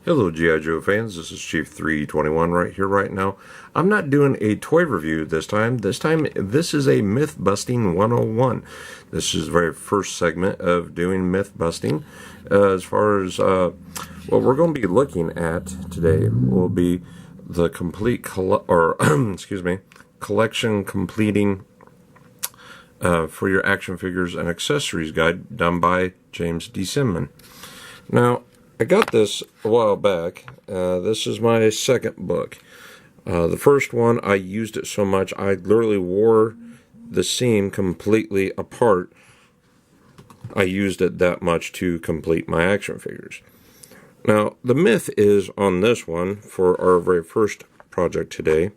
Hello GI.Joe fans, this is Chief 321 right here, right now. I'm not doing a toy review this time. This is a Mythbusting 101. This is the very first segment of doing Mythbusting. As far as what we're going to be looking at today will be the complete, collection completing for your action figures and accessories guide done by James D. Simon. Now, I got this a while back. This is my second book. The first one, I used it so much, I literally wore the seam completely apart. I used it that much to complete my action figures. Now, the myth is on this one, for our very first project today,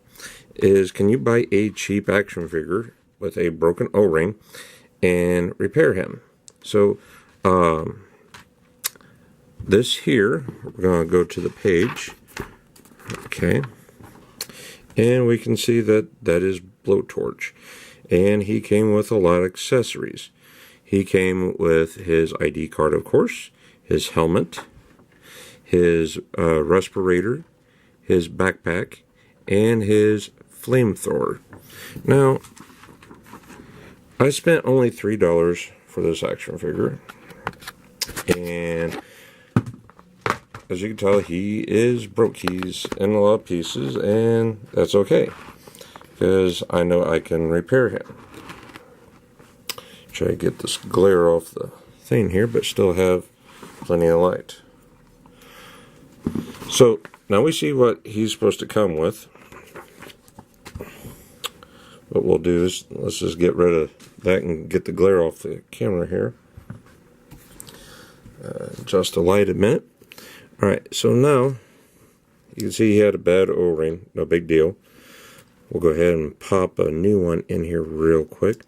is can you buy a cheap action figure with a broken O-ring and repair him? So, this here, we're going to go to the page, okay, and we can see that that is Blowtorch, and he came with a lot of accessories. He came with his ID card, of course, his helmet, his respirator, his backpack, and his flamethrower. Now, I spent only $3 for this action figure, and as you can tell, he is broke. He's in a lot of pieces, and that's okay, because I know I can repair him. Try to get this glare off the thing here, but still have plenty of light. So, now we see what he's supposed to come with. What we'll do is, let's just get rid of that and get the glare off the camera here. Just a light a minute. Alright, so now, you can see he had a bad O-ring, no big deal. We'll go ahead and pop a new one in here real quick.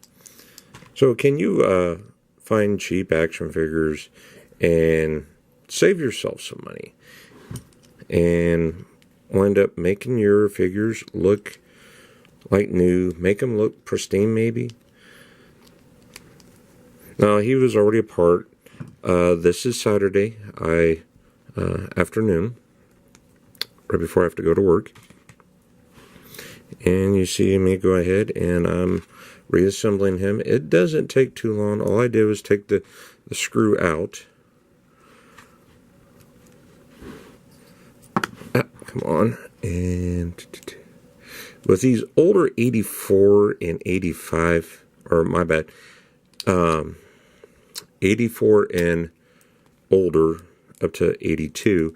So can you find cheap action figures and save yourself some money? And wind up making your figures look like new, make them look pristine maybe? Now, he was already apart. This is Saturday, afternoon, right before I have to go to work, and you see me go ahead and I'm reassembling him. It doesn't take too long. All I did was take the screw out. Come on. And with these older 84 and 85, or my bad, 84 and older up to 82,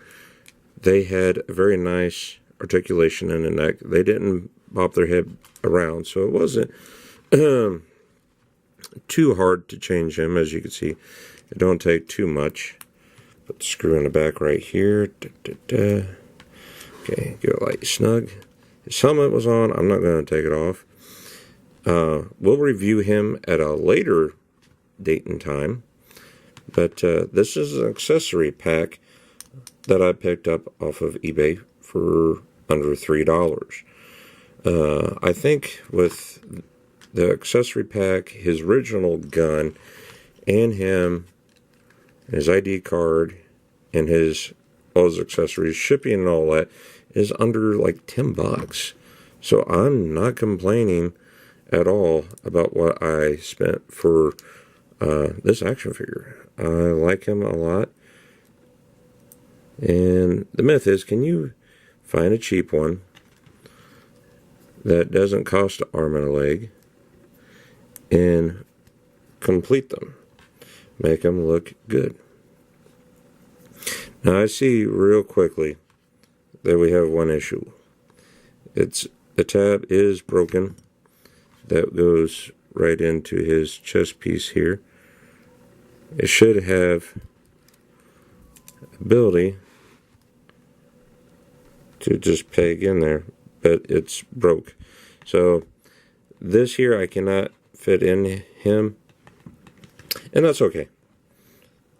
they had a very nice articulation in the neck. They didn't bop their head around, so it wasn't too hard to change him. As you can see, it don't take too much. Put the screw in the back right here. Okay, get it like snug. His helmet was on. I'm not going to take it off. We'll review him at a later date and time. But this is an accessory pack that I picked up off of eBay for under $3. I think with the accessory pack, his original gun, and him, his ID card, and all his accessories, shipping and all that, is under like $10. So I'm not complaining at all about what I spent for this action figure. I like him a lot. And the myth is, can you find a cheap one that doesn't cost an arm and a leg and complete them? Make them look good. Now I see real quickly that we have one issue. The tab is broken. That goes right into his chest piece here. It should have ability to just peg in there, but it's broke. So this here I cannot fit in him, and that's okay.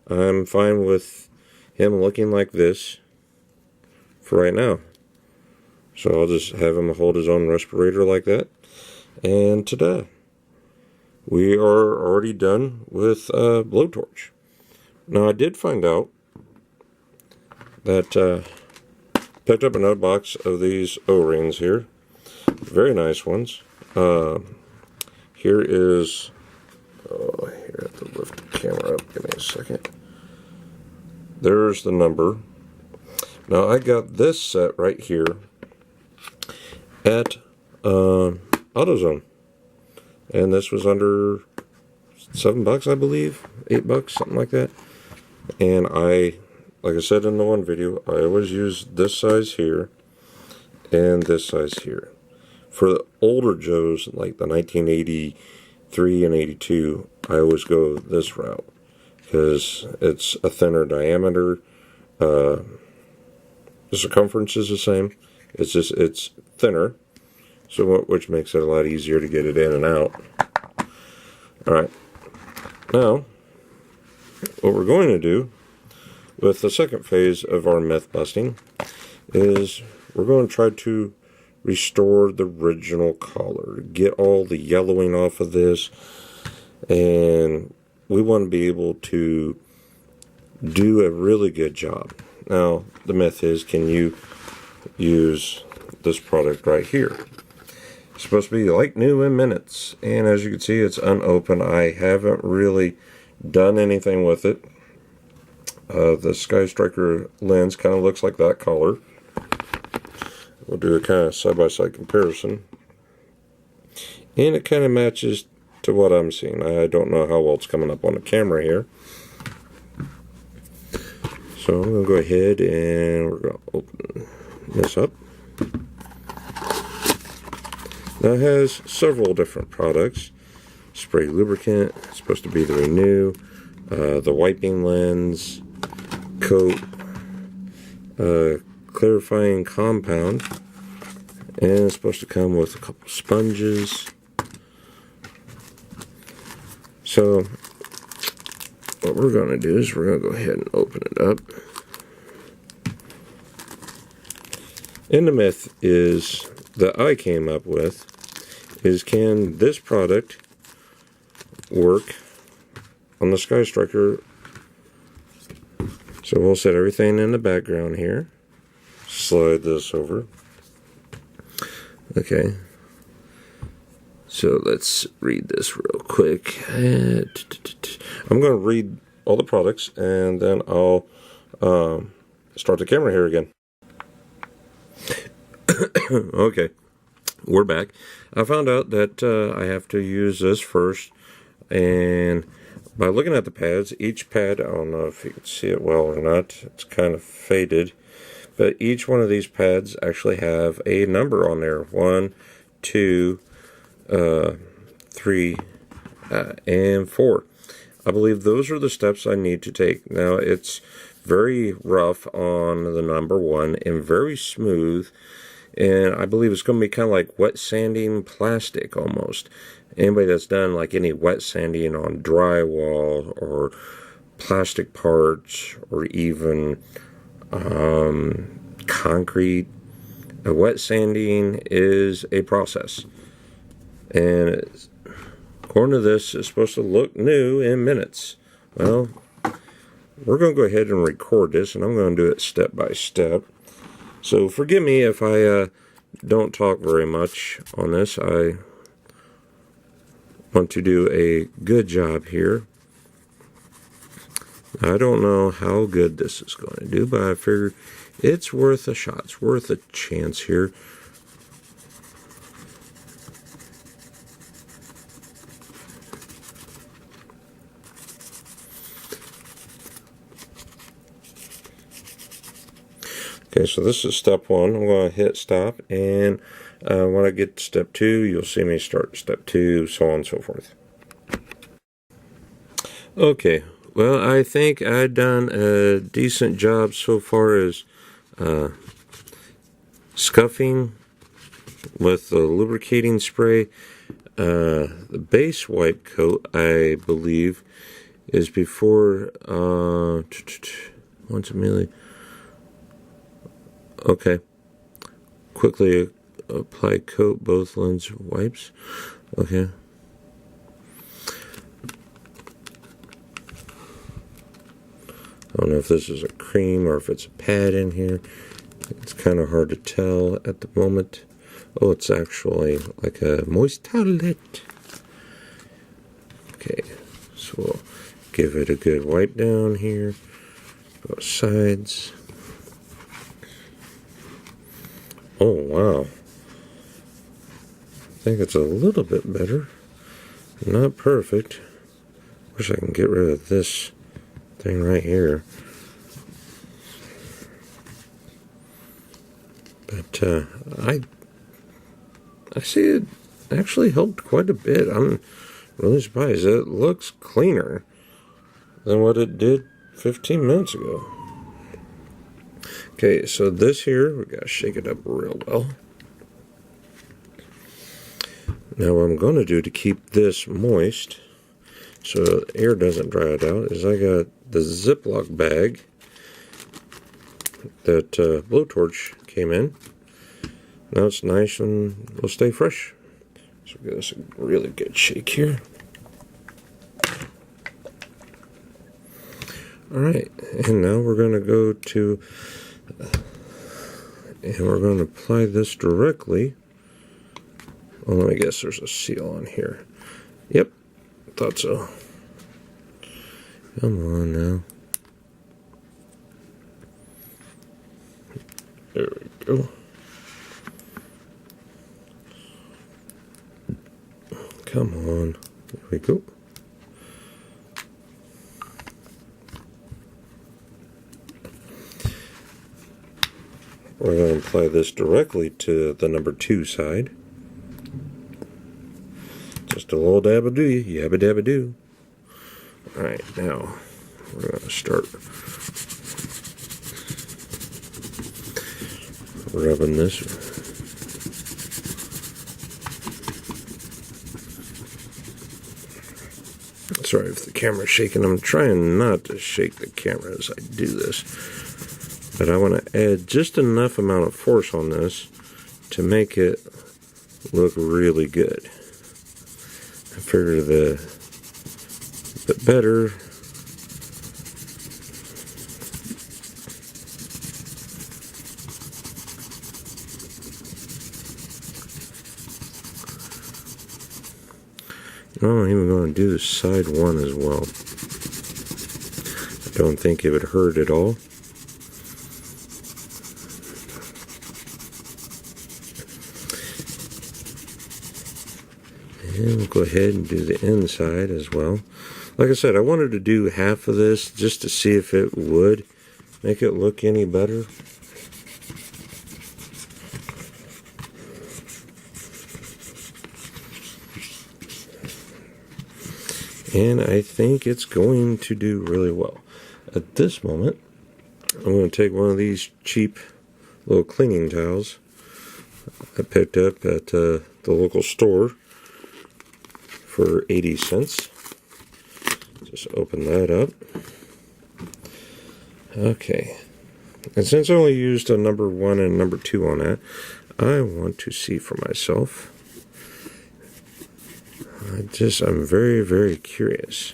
I'm fine with him looking like this for right now. So I'll just have him hold his own respirator like that, and ta-da! We are already done with Blowtorch. Now, I did find out that picked up another box of these O-rings here. Very nice ones. Here is, oh, here I have to lift the camera up. Give me a second. There's the number. Now I got this set right here at AutoZone, and this was under $7, I believe, $8, something like that. And like I said in the one video, I always use this size here and this size here. For the older Joes, like the 1983 and 82, I always go this route because it's a thinner diameter. The circumference is the same. It's just it's thinner, so which makes it a lot easier to get it in and out. All right, now what we're going to do with the second phase of our myth busting is we're going to try to restore the original color, get all the yellowing off of this, and we want to be able to do a really good job. Now the myth is, can you use this product right here? It's supposed to be like new in minutes, and as you can see, it's unopened. I haven't really done anything with it. The Skystriker lens kind of looks like that color. We'll do a kind of side-by-side comparison, and it kind of matches to what I'm seeing. I don't know how well it's coming up on the camera here. So I'm going to go ahead and we're going to open this up. Now it has several different products. Spray lubricant, it's supposed to be the Renew, the wiping lens, coat, clarifying compound, and it's supposed to come with a couple sponges. So what we're going to do is we're going to go ahead and open it up. And the myth is that I came up with is, can this product work on the Skystriker? So we'll set everything in the background here. Slide this over. Okay. So let's read this real quick. I'm going to read all the products, and then I'll start the camera here again. Okay, we're back. I found out that I have to use this first, and by looking at the pads, each pad, I don't know if you can see it well or not, it's kind of faded, but each one of these pads actually have a number on there. 1, 2, 3, and 4. I believe those are the steps I need to take. Now it's very rough on the number 1 and very smooth, and I believe it's going to be kind of like wet sanding plastic almost. Anybody that's done like any wet sanding on drywall or plastic parts or even concrete, wet sanding is a process. And according to this, it's supposed to look new in minutes. Well, we're going to go ahead and record this, and I'm going to do it step by step. So forgive me if I don't talk very much on this. I want to do a good job here. I don't know how good this is going to do, but I figured it's worth a shot. It's worth a chance here. Okay, so this is step 1. I'm going to hit stop, and when I get to step 2, you'll see me start step 2, so on and so forth. Okay, well, I think I've done a decent job so far as scuffing with the lubricating spray. The base wipe coat, I believe, is before once immediately. Okay. Quickly apply coat both lens wipes. Okay. I don't know if this is a cream or if it's a pad in here. It's kind of hard to tell at the moment. Oh, it's actually like a moist towelette. Okay, so we'll give it a good wipe down here, both sides. Oh, wow. I think it's a little bit better. Not perfect. Wish I can get rid of this thing right here. But I see it actually helped quite a bit. I'm really surprised. It looks cleaner than what it did 15 minutes ago. Okay, so this here, we gotta shake it up real well. Now what I'm gonna do to keep this moist, so the air doesn't dry it out, is I got the Ziploc bag that blowtorch came in. Now it's nice and will stay fresh. So give this a really good shake here. Alright, and now we're going to go to, and we're going to apply this directly. Well, let me guess, there's a seal on here. Yep, thought so. Come on now. There we go. Come on. There we go. We're going to apply this directly to the number 2 side. Just a little dab of do, yabba dabba do. Alright, now we're going to start rubbing this. Sorry if the camera's shaking. I'm trying not to shake the camera as I do this. But I want to add just enough amount of force on this to make it look really good. I figure the better I'm even going to do side 1 as well. I don't think it would hurt at all. And we'll go ahead and do the inside as well. Like I said, I wanted to do half of this just to see if it would make it look any better. And I think it's going to do really well. At this moment, I'm going to take one of these cheap little cleaning towels I picked up at the local store for 80 cents. Just open that up. Okay. And since I only used a number 1 and number 2 on that, I want to see for myself. I'm very, very curious.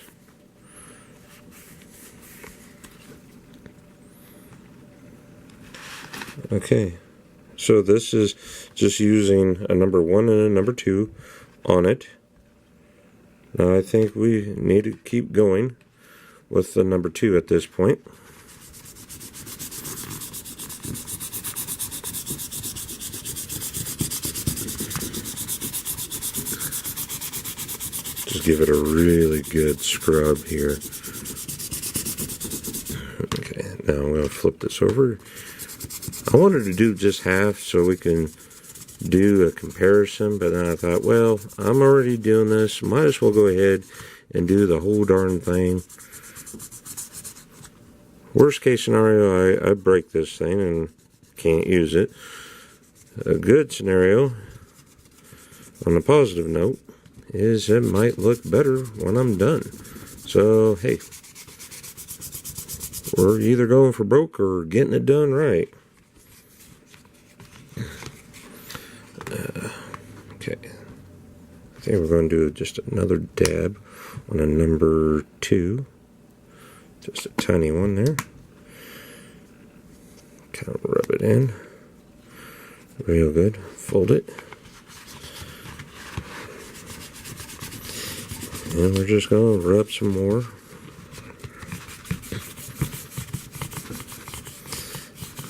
Okay, so this is just using a number 1 and a number 2 on it. Now I think we need to keep going with the number 2 at this point. Just give it a really good scrub here. Okay, now I'm going to flip this over. I wanted to do just half so we can do a comparison, but then I thought, well, I'm already doing this, might as well go ahead and do the whole darn thing. Worst case scenario, I break this thing and can't use it. A good scenario, on a positive note, is it might look better when I'm done. So, hey, we're either going for broke or getting it done right. Okay, I think we're going to do just another dab on a number 2. Just a tiny one there. Kind of rub it in real good. Fold it. And we're just going to rub some more.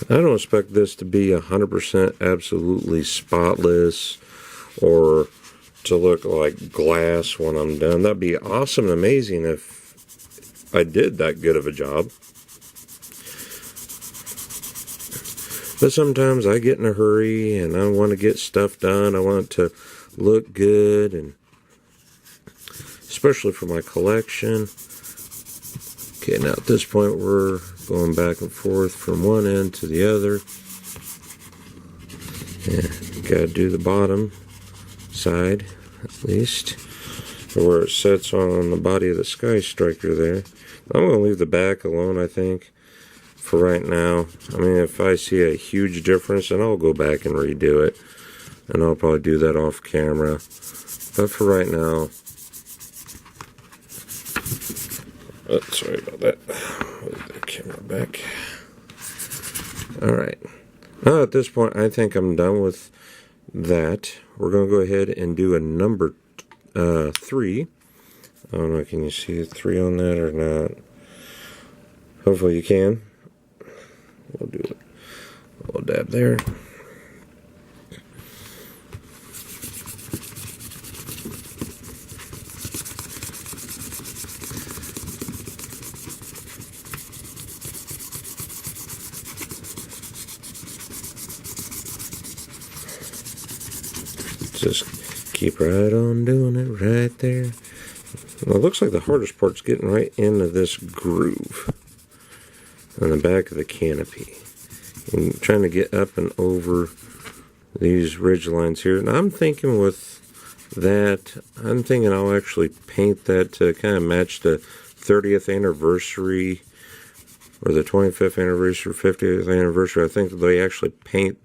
I don't expect this to be 100% absolutely spotless or to look like glass when I'm done. That'd be awesome and amazing if I did that good of a job. But sometimes I get in a hurry and I want to get stuff done. I want it to look good, and especially for my collection. Okay, now at this point we're going back and forth from one end to the other. Yeah, gotta do the bottom side at least, where it sits on the body of the Skystriker there. I'm gonna leave the back alone, I think, for right now. I mean, if I see a huge difference, then I'll go back and redo it, and I'll probably do that off camera. But for right now, oh, sorry about that. Move the camera back. Alright. Now at this point, I think I'm done with that. We're going to go ahead and do a number 3. I don't know, can you see the 3 on that or not? Hopefully you can. We'll do a little dab there. Just keep right on doing it right there. Well, it looks like the hardest part's getting right into this groove on the back of the canopy and trying to get up and over these ridge lines here. And I'm thinking with that, I'm thinking I'll actually paint that to kind of match the 30th anniversary or the 25th anniversary, 50th anniversary. I think that they actually paint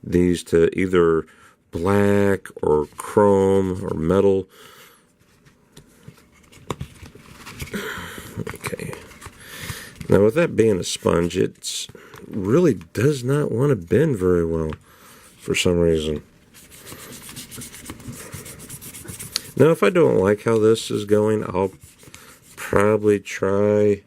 these to either black or chrome or metal. Okay. Now with that being a sponge, it really does not want to bend very well for some reason. Now if I don't like how this is going, I'll probably try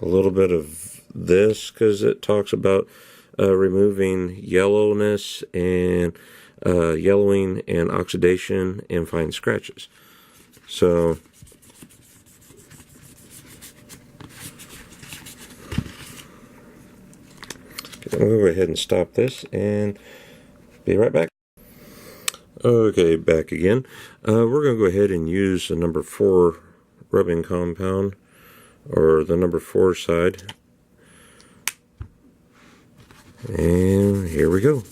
a little bit of this, because it talks about removing yellowness and yellowing and oxidation and fine scratches. So I'm going to go ahead and stop this and be right back. Okay, back again. We're going to go ahead and use the number 4 rubbing compound, or the number 4 side. And here we go.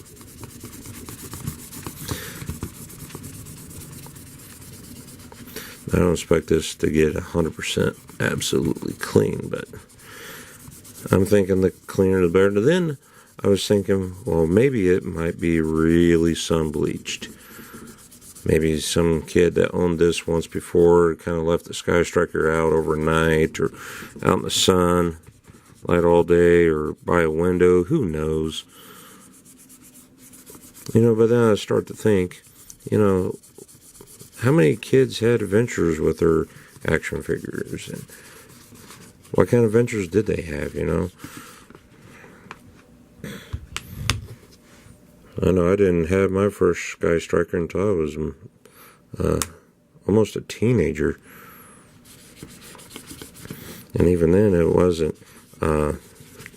I don't expect this to get 100% absolutely clean, but I'm thinking the cleaner the better. Then I was thinking, well, maybe it might be really sun bleached. Maybe some kid that owned this once before kind of left the Skystriker out overnight or out in the sun, light all day, or by a window. Who knows? You know, but then I start to think, you know, how many kids had adventures with their action figures, and what kind of adventures did they have, you know? I know I didn't have my first Skystriker until I was almost a teenager. And even then it wasn't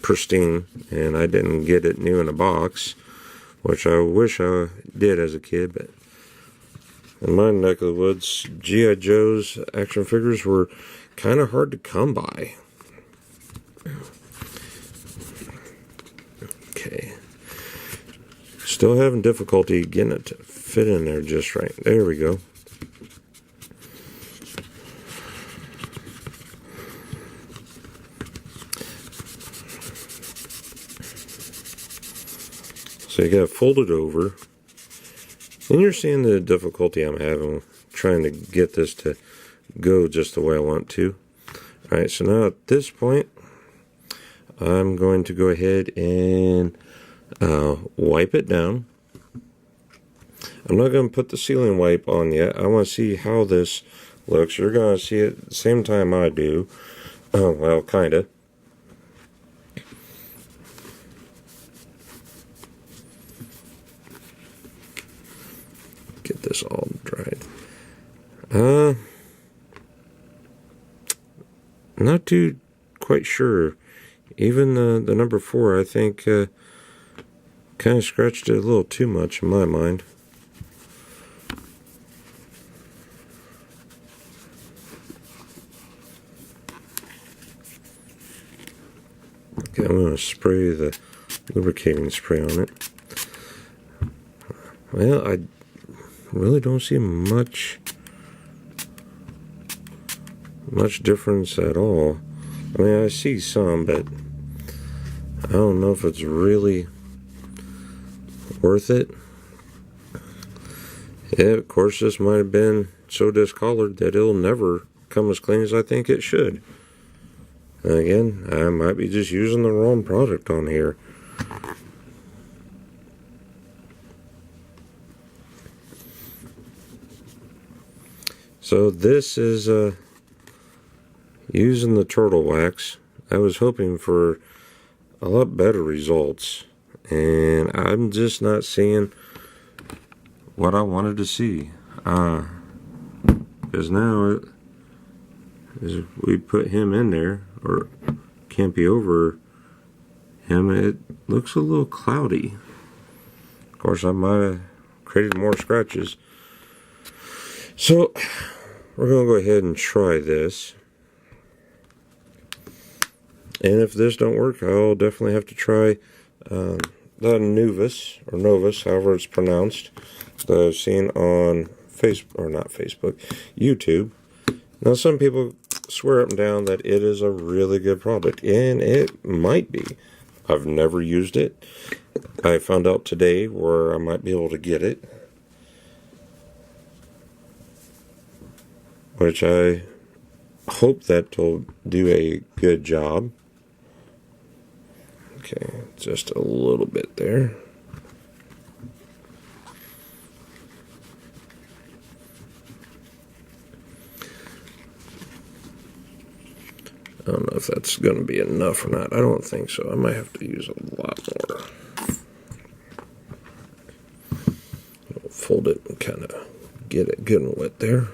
pristine, and I didn't get it new in a box, which I wish I did as a kid. But in my neck of the woods, GI.Joe's action figures were kind of hard to come by. Okay. Still having difficulty getting it to fit in there just right. There we go. So you got to fold it over. And you're seeing the difficulty I'm having trying to get this to go just the way I want to. Alright, so now at this point, I'm going to go ahead and wipe it down. I'm not going to put the sealing wipe on yet. I want to see how this looks. You're going to see it at the same time I do. Well, kind of. Get this all dried. Not too quite sure. Even the number 4, I think, kind of scratched it a little too much in my mind. Okay, I'm going to spray the lubricating spray on it. Well, I really don't see much difference at all. I mean, I see some, but I don't know if it's really worth it. Yeah, of course, this might have been so discolored that it'll never come as clean as I think it should. And again, I might be just using the wrong product on here. So this is using the turtle wax. I was hoping for a lot better results, and I'm just not seeing what I wanted to see. Because now, as we put him in there, or can't be over him, it looks a little cloudy. Of course, I might have created more scratches. So, we're going to go ahead and try this. And if this don't work, I'll definitely have to try the Novus, or Novus, however it's pronounced, that I've seen on Facebook, or not Facebook, YouTube. Now, some people swear up and down that it is a really good product, and it might be. I've never used it. I found out today where I might be able to get it, which I hope that will do a good job. Okay, just a little bit there. I don't know if that's going to be enough or not. I don't think so. I might have to use a lot more. I'll fold it and kind of get it good and wet there.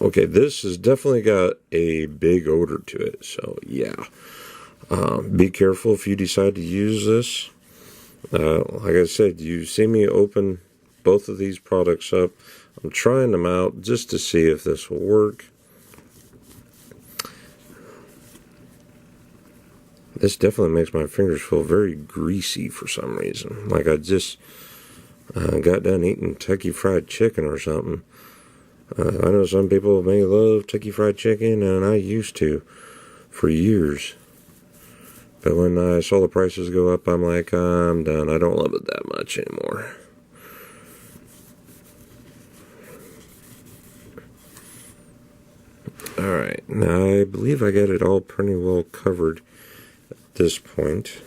Okay, this has definitely got a big odor to it, so yeah. Be careful if you decide to use this. Like I said, you see me open both of these products up. I'm trying them out just to see if this will work. This definitely makes my fingers feel very greasy for some reason. Like I just got done eating Kentucky Fried Chicken or something. I know some people may love Kentucky Fried Chicken, and I used to for years. But when I saw the prices go up, I'm like, I'm done. I don't love it that much anymore. Alright, now I believe I got it all pretty well covered at this point.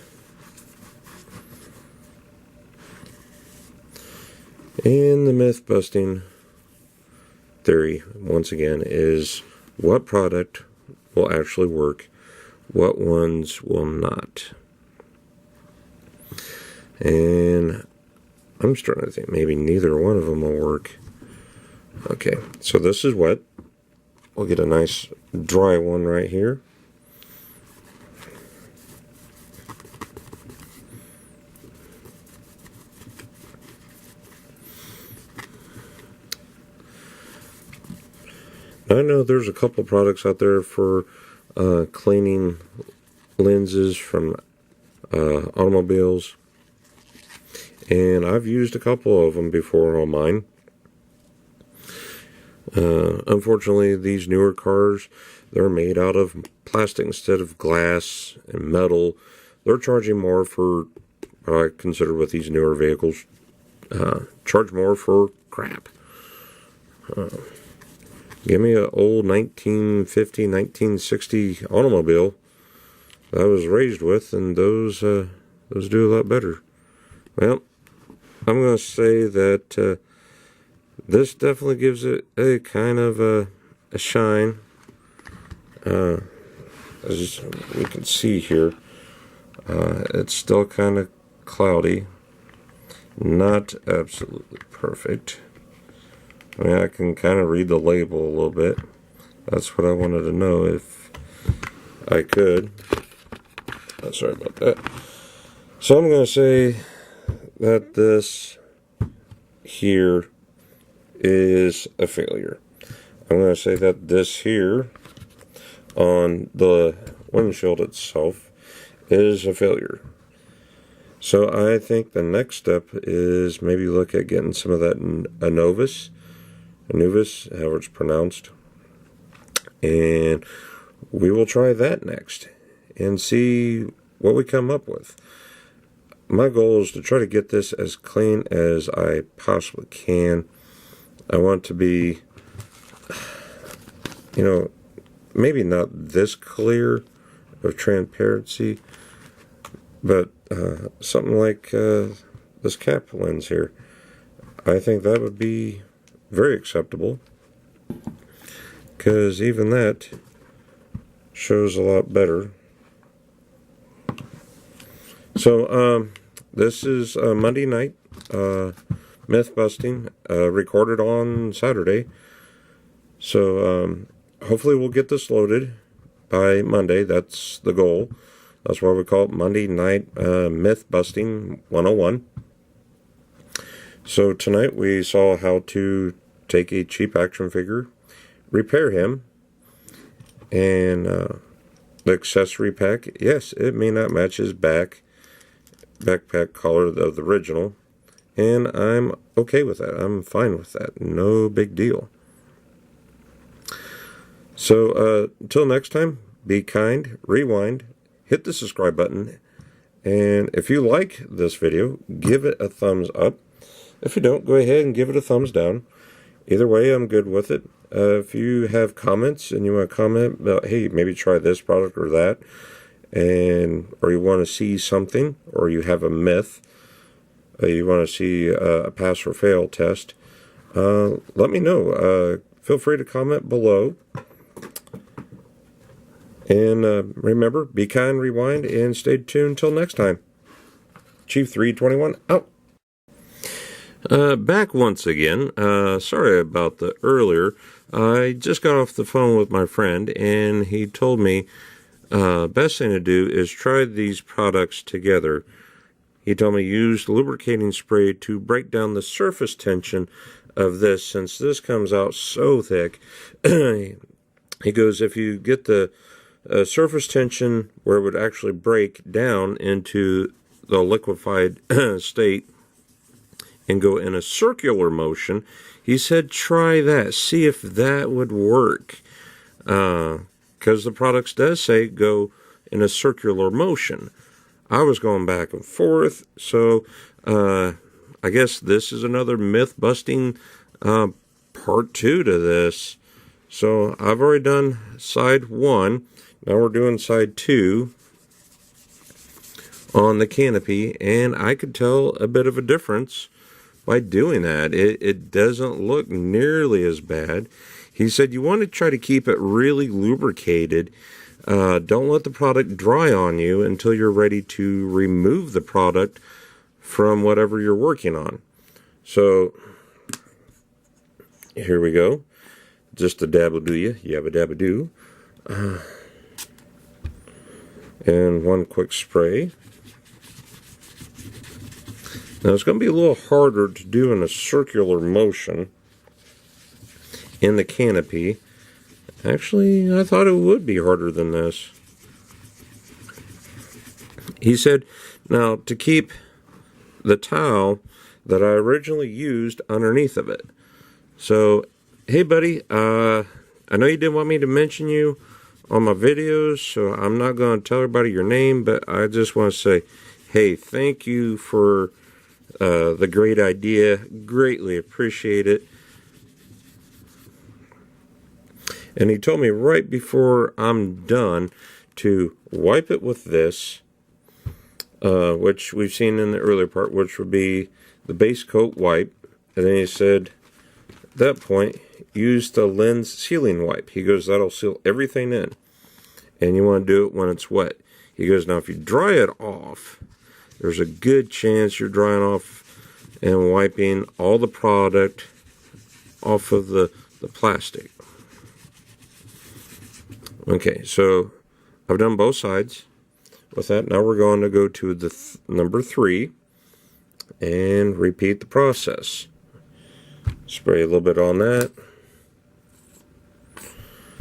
And the myth-busting theory, once again, is what product will actually work, what ones will not. And I'm starting to think maybe neither one of them will work. Okay, so this is wet. We'll get a nice dry one right here. I know there's a couple products out there for cleaning lenses from automobiles, and I've used a couple of them before on mine. Unfortunately, these newer cars, they're made out of plastic instead of glass and metal. They're charging more for what I consider with these newer vehicles, charge more for crap. Give me an old 1950, 1960 automobile that I was raised with, and those do a lot better. Well, I'm going to say that this definitely gives it a kind of a shine. As we can see here, it's still kind of cloudy, not absolutely perfect. I mean, I can kind of read the label a little bit. That's what I wanted to know, if I could. Oh, sorry about that. So I'm going to say that this here is a failure. I'm going to say that this here on the windshield itself is a failure. So I think the next step is maybe look at getting some of that Anubis, however it's pronounced, and we will try that next and see what we come up with. My goal is to try to get this as clean as I possibly can. I want to be, maybe not this clear of transparency, but something like this cap lens here. I think that would be very acceptable, because even that shows a lot better. So this is Monday night Mythbusting, recorded on Saturday. So hopefully we'll get this loaded by Monday. That's the goal. That's why we call it Monday Night Mythbusting 101. So tonight we saw how to take a cheap action figure, repair him, and the accessory pack. Yes, it may not match his backpack collar of the original, and I'm okay with that. I'm fine with that. No big deal. So until next time, be kind, rewind, hit the subscribe button, and if you like this video, give it a thumbs up. If you don't, go ahead and give it a thumbs down. Either way, I'm good with it. If you have comments and you want to comment about, hey, maybe try this product or that, or you want to see something, or you have a myth, you want to see a pass or fail test, let me know. Feel free to comment below. And remember, be kind, rewind, and stay tuned till next time. Chief 321 out. Back once again. Sorry about the earlier. I just got off the phone with my friend, and he told me best thing to do is try these products together. He told me use lubricating spray to break down the surface tension of this, since this comes out so thick. He goes, if you get the surface tension where it would actually break down into the liquefied state and go in a circular motion, he said try that, see if that would work, because the products does say go in a circular motion. I was going back and forth, so I guess this is another myth busting part 2 to this. So I've already done side 1. Now we're doing side 2 on the Canopy, and I could tell a bit of a difference by doing that. It doesn't look nearly as bad. He said you want to try to keep it really lubricated. Don't let the product dry on you until you're ready to remove the product from whatever you're working on. So here we go. Just a dabba-doo-ya, yabba-dabba-doo. And one quick spray. Now it's going to be a little harder to do in a circular motion in the Canopy. Actually, I thought it would be harder than this. He said, now to keep the towel that I originally used underneath of it. So, hey buddy, I know you didn't want me to mention you on my videos, so I'm not going to tell everybody your name, but I just want to say, hey, thank you for the great idea. Greatly appreciate it. And he told me right before I'm done to wipe it with this, which we've seen in the earlier part, which would be the base coat wipe. And then he said, at that point, use the lens sealing wipe. He goes, that'll seal everything in. And you want to do it when it's wet. He goes, now if you dry it off, there's a good chance you're drying off and wiping all the product off of the plastic. Okay, so I've done both sides with that. Now we're going to go to the number 3 and repeat the process. Spray a little bit on that.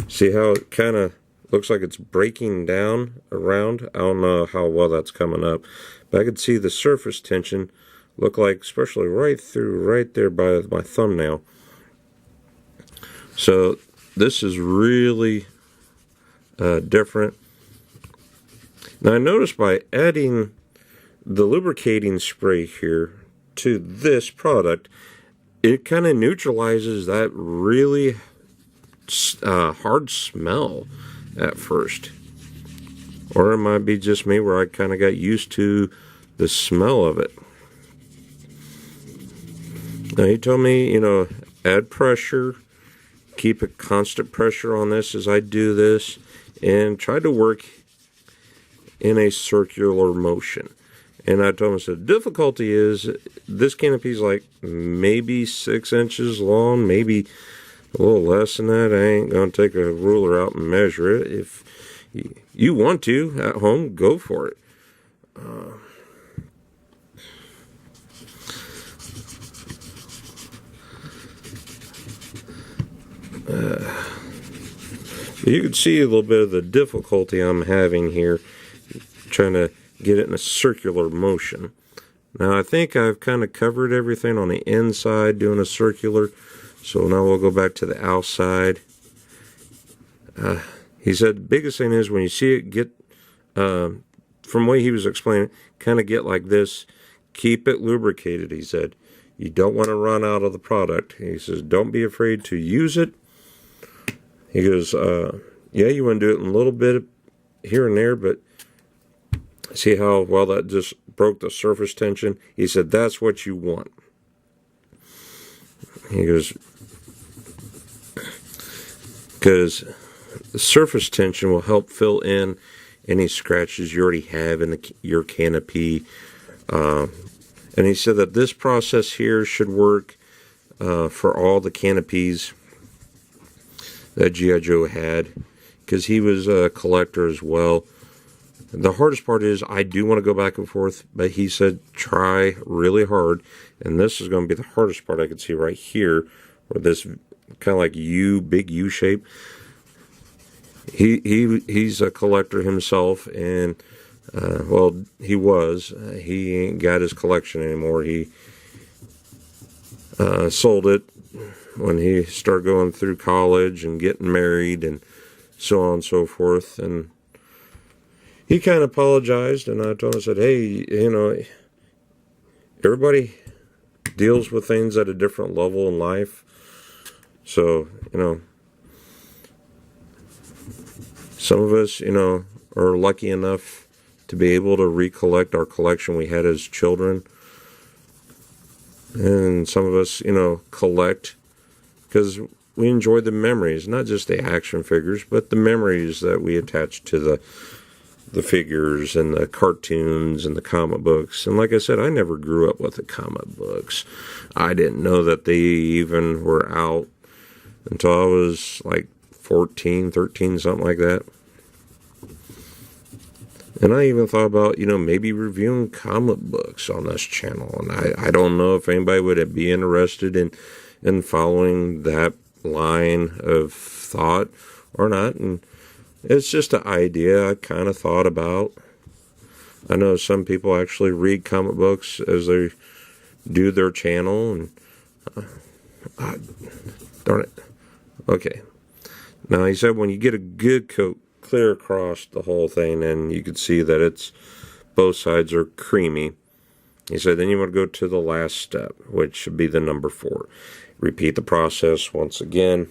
See how it kind of looks like it's breaking down around? I don't know how well that's coming up, but I could see the surface tension look like, especially right there by my thumbnail. So this is really different. Now I noticed by adding the lubricating spray here to this product, it kind of neutralizes that really hard smell at first. Or it might be just me where I kind of got used to the smell of it. Now he told me, add pressure, keep a constant pressure on this as I do this, and try to work in a circular motion. And I told him, I said, the difficulty is this canopy is like maybe 6 inches long, maybe a little less than that. I ain't going to take a ruler out and measure it. If you want to at home, go for it. You can see a little bit of the difficulty I'm having here trying to get it in a circular motion. Now I think I've kind of covered everything on the inside doing a circular, so now we'll go back to the outside. He said the biggest thing is when you see it get, from the way he was explaining, kind of get like this, keep it lubricated, he said. You don't want to run out of the product. He says don't be afraid to use it. He goes, yeah, you want to do it in a little bit here and there, but see how well that just broke the surface tension? He said, that's what you want. He goes, because the surface tension will help fill in any scratches you already have in your canopy. And he said that this process here should work for all the canopies that GI.Joe had, because he was a collector as well. The hardest part is I do want to go back and forth, but he said try really hard, and this is going to be the hardest part. I can see right here where this kind of like big U shape. He's a collector himself, and well, he was. He ain't got his collection anymore. He sold it when he started going through college and getting married and so on and so forth. And he kind of apologized, and I told him, I said, hey, everybody deals with things at a different level in life. So, some of us, are lucky enough to be able to recollect our collection we had as children. And some of us, collect because we enjoy the memories, not just the action figures, but the memories that we attach to the figures and the cartoons and the comic books. And like I said, I never grew up with the comic books. I didn't know that they even were out until I was like 14, 13, something like that. And I even thought about, maybe reviewing comic books on this channel. And I don't know if anybody would be interested in following that line of thought or not. And it's just an idea I kind of thought about. I know some people actually read comic books as they do their channel. And darn it. Okay. Now he said when you get a good coat clear across the whole thing, and you can see that it's both sides are creamy. He said then you want to go to the last step, which should be the number 4. Repeat the process once again.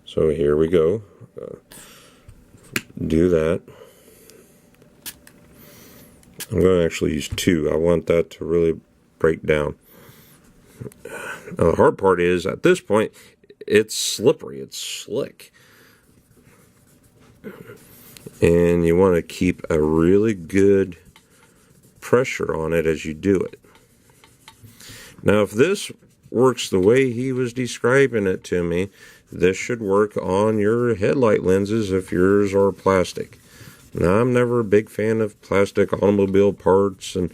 So here we go. Do that. I'm going to actually use 2. I want that to really break down. Now, the hard part is, at this point, it's slippery. It's slick. And you want to keep a really good pressure on it as you do it. Now, if this works the way he was describing it to me, this should work on your headlight lenses if yours are plastic. Now, I'm never a big fan of plastic automobile parts, and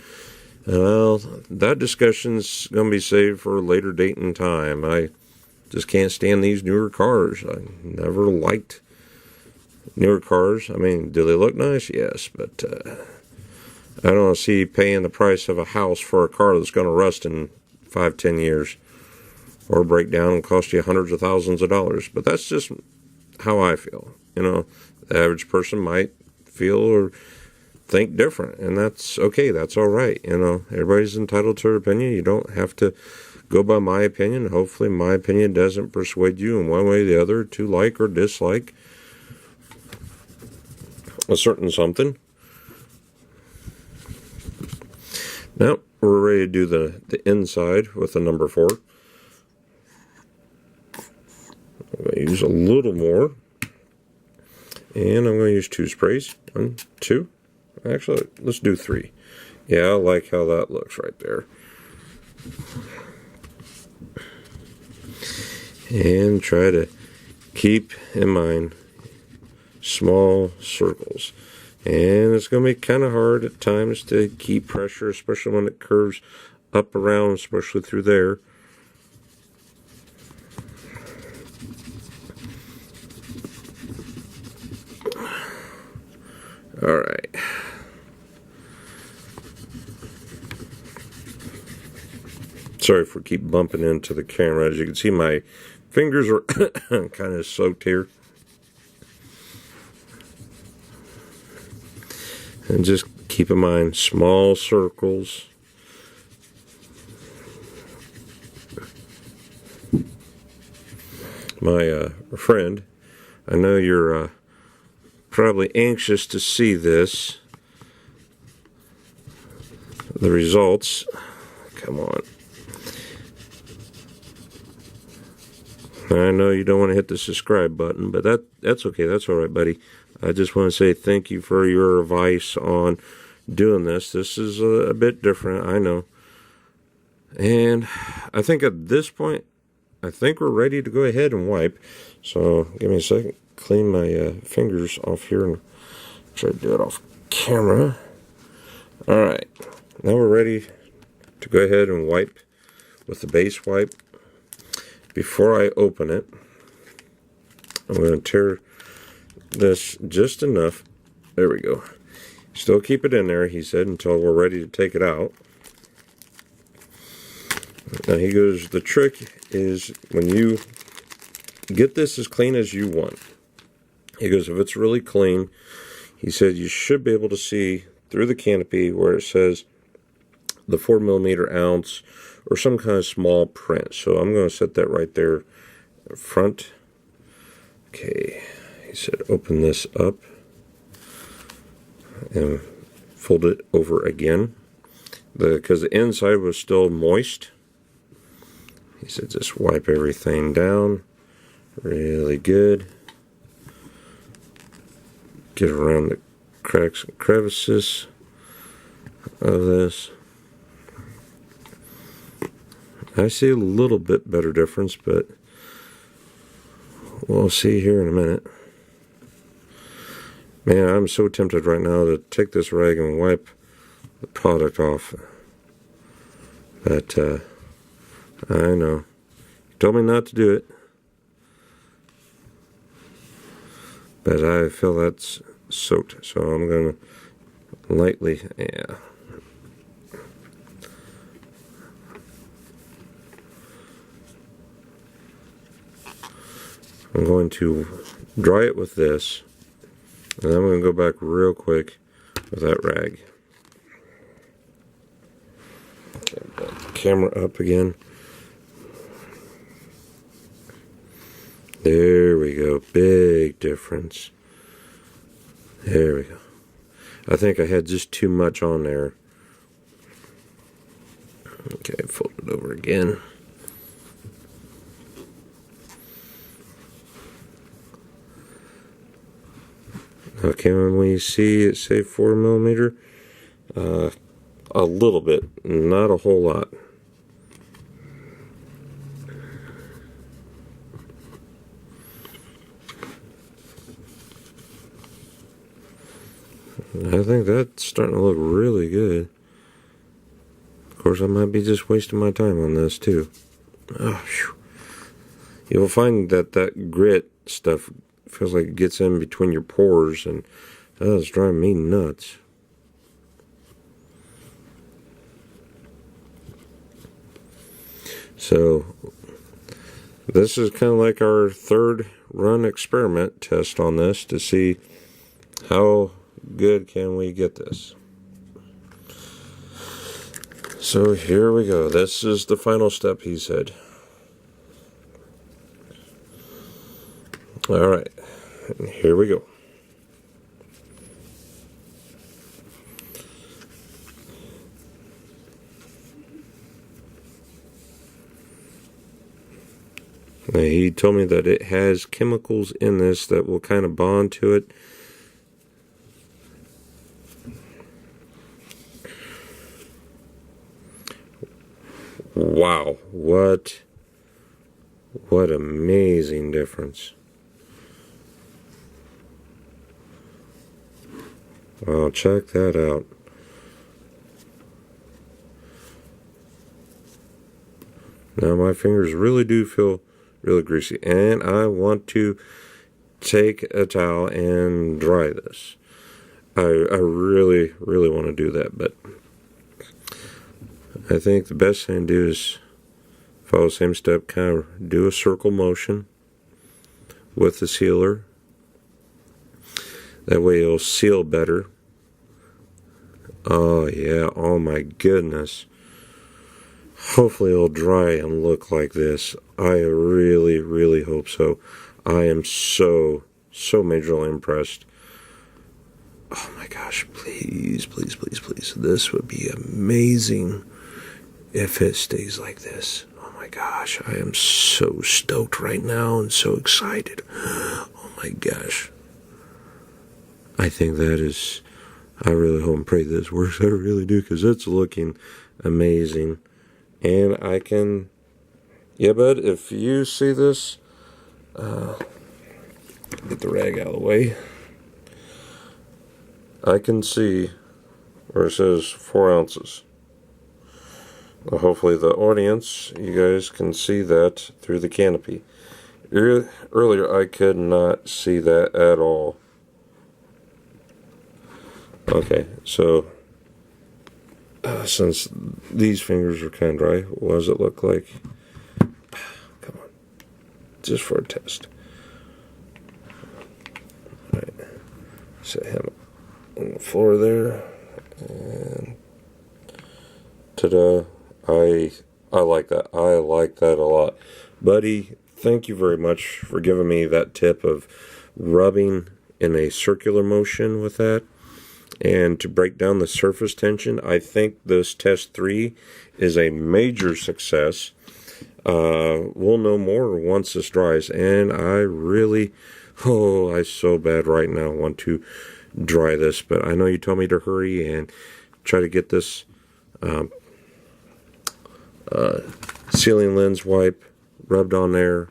well, that discussion's going to be saved for a later date and time. I just can't stand these newer cars. I never liked newer cars. I mean, do they look nice? Yes, but I don't see paying the price of a house for a car that's going to rust in 5-10 years or break down and cost you hundreds of thousands of dollars. But that's just how I feel. You know, the average person might feel or think different, and that's okay. That's all right. You know, everybody's entitled to their opinion. You don't have to go by my opinion. Hopefully my opinion doesn't persuade you in one way or the other to like or dislike a certain something. Now we're ready to do the inside with the number 4. I'm going to use a little more, and I'm going to use 2 sprays. 1, 2. Actually, let's do 3. Yeah, I like how that looks right there. And try to keep in mind small circles. And it's going to be kind of hard at times to keep pressure, especially when it curves up around, especially through there. All right. Sorry for keep bumping into the camera. As you can see, my fingers are kind of soaked here. And just keep in mind, small circles. My friend, I know you're probably anxious to see this. The results. Come on. I know you don't want to hit the subscribe button, but that's okay. That's all right, buddy. I just want to say thank you for your advice on doing this. This is a bit different, I know. And I think at this point, I think we're ready to go ahead and wipe. So give me a second. Clean my fingers off here and try to do it off camera. All right. Now we're ready to go ahead and wipe with the base wipe. Before I open it, I'm going to tear this just enough. There we go. Still keep it in there, he said, until we're ready to take it out. Now he goes, the trick is when you get this as clean as you want. He goes, if it's really clean, he said you should be able to see through the canopy where it says the 4mm ounce or some kind of small print. So I'm going to set that right there in front. Okay, he said open this up and fold it over again because the inside was still moist. He said just wipe everything down really good. Get around the cracks and crevices of this. I see a little bit better difference, but we'll see here in a minute. Man, I'm so tempted right now to take this rag and wipe the product off. But I know. You told me not to do it. But I feel that's soaked, so I'm going to lightly, yeah. I'm going to dry it with this, And then I'm going to go back real quick with that rag. Okay, got the camera up again. There we go. Big difference. There we go. I think I had just too much on there. Okay, fold it over again. Now can we see it say 4mm? A little bit, not a whole lot. I think that's starting to look really good. Of course, I might be just wasting my time on this too. Oh, you'll find that that grit stuff feels like it gets in between your pores, and that's driving me nuts. So this is kind of like our third run experiment test on this to see how good can we get this. So here we go. This is the final step, he said. All right, here we go. Now, he told me that it has chemicals in this that will kind of bond to it. Wow, what amazing difference. Wow, check that out. Now my fingers really do feel really greasy, and I want to take a towel and dry this. I really want to do that, but I think the best thing to do is follow the same step, kind of do a circle motion with the sealer. That way it'll seal better. Oh yeah, oh my goodness. Hopefully it'll dry and look like this. I really hope so. I am so majorly impressed. Oh my gosh, please. This would be amazing if it stays like this. Oh my gosh, I am so stoked right now and so excited. Oh my gosh. I think that is, I really hope and pray this works. I really do, because it's looking amazing. And I can, yeah, bud, if you see this, get the rag out of the way. I can see where it says 4 ounces. Well, hopefully the audience, you guys can see that through the canopy. Earlier I could not see that at all. Okay, so since these fingers are kind of dry, what does it look like? Come on, just for a test. All right, set him on the floor there, and ta-da! I like that. I like that a lot, buddy. Thank you very much for giving me that tip of rubbing in a circular motion with that. And to break down the surface tension, I think this test 3 is a major success. We'll know more once this dries, and I really, I so bad right now want to dry this, but I know you told me to hurry and try to get this sealing lens wipe rubbed on there.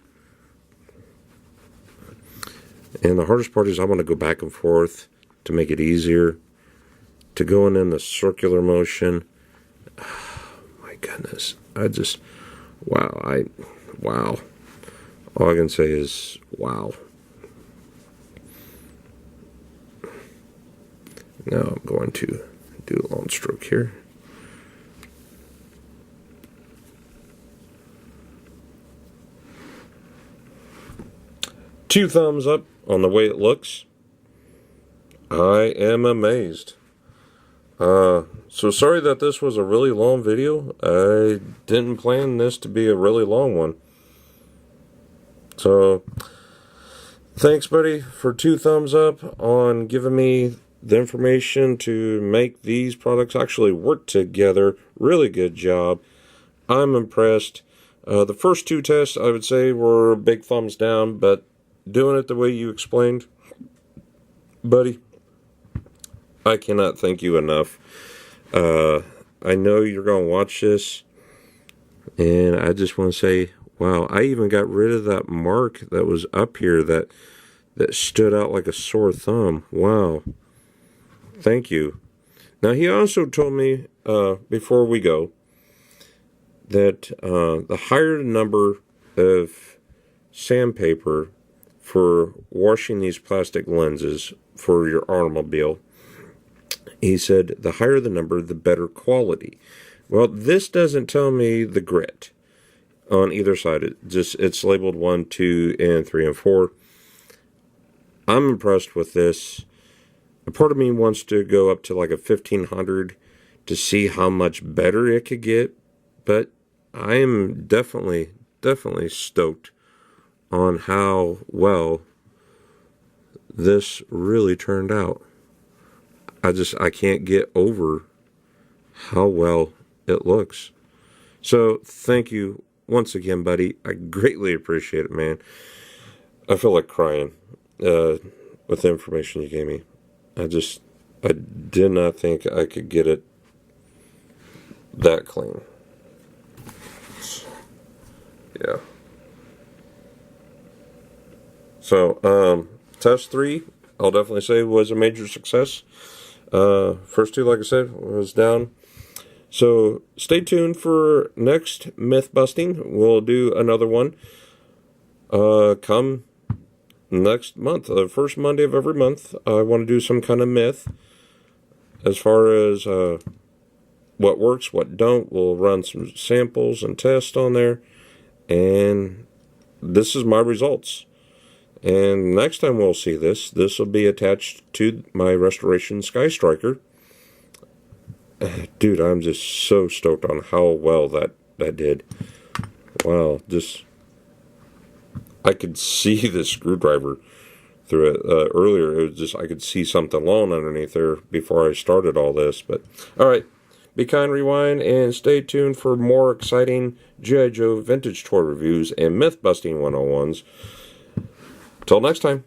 And the hardest part is I want to go back and forth to make it easier. To going in the circular motion. Oh, my goodness. Wow. Wow. All I can say is, wow. Now I'm going to do a long stroke here. Two thumbs up on the way it looks. I am amazed. So sorry that this was a really long video. I didn't plan this to be a really long one. So, thanks, buddy, for 2 thumbs up on giving me the information to make these products actually work together. Really good job. I'm impressed. The first 2 tests, I would say, were big thumbs down, but doing it the way you explained, buddy, I cannot thank you enough. I know you're going to watch this, and I just want to say, wow, I even got rid of that mark that was up here that stood out like a sore thumb. Wow. Thank you. Now, he also told me, before we go, that the higher the number of sandpaper for washing these plastic lenses for your automobile, he said the higher the number, the better quality. Well, this doesn't tell me the grit on either side. It's labeled 1, 2, and 3, and 4. I'm impressed with this. A part of me wants to go up to like a 1500 to see how much better it could get, but I am definitely stoked on how well this really turned out. I can't get over how well it looks. So thank you once again, buddy. I greatly appreciate it, man. I feel like crying with the information you gave me. I did not think I could get it that clean. Yeah. So, test 3, I'll definitely say was a major success. First 2, like I said, was down. So, stay tuned for next Mythbusting. We'll do another one come next month. The first Monday of every month, I want to do some kind of myth. As far as what works, what don't, we'll run some samples and tests on there. And this is my results. And next time we'll see this will be attached to my restoration Skystriker. Dude, I'm just so stoked on how well that did. Wow, I could see the screwdriver through it. Earlier, it was just, I could see something long underneath there before I started all this. But, alright, be kind, rewind, and stay tuned for more exciting G.I.Joe vintage toy reviews and myth-busting 101s. Till next time.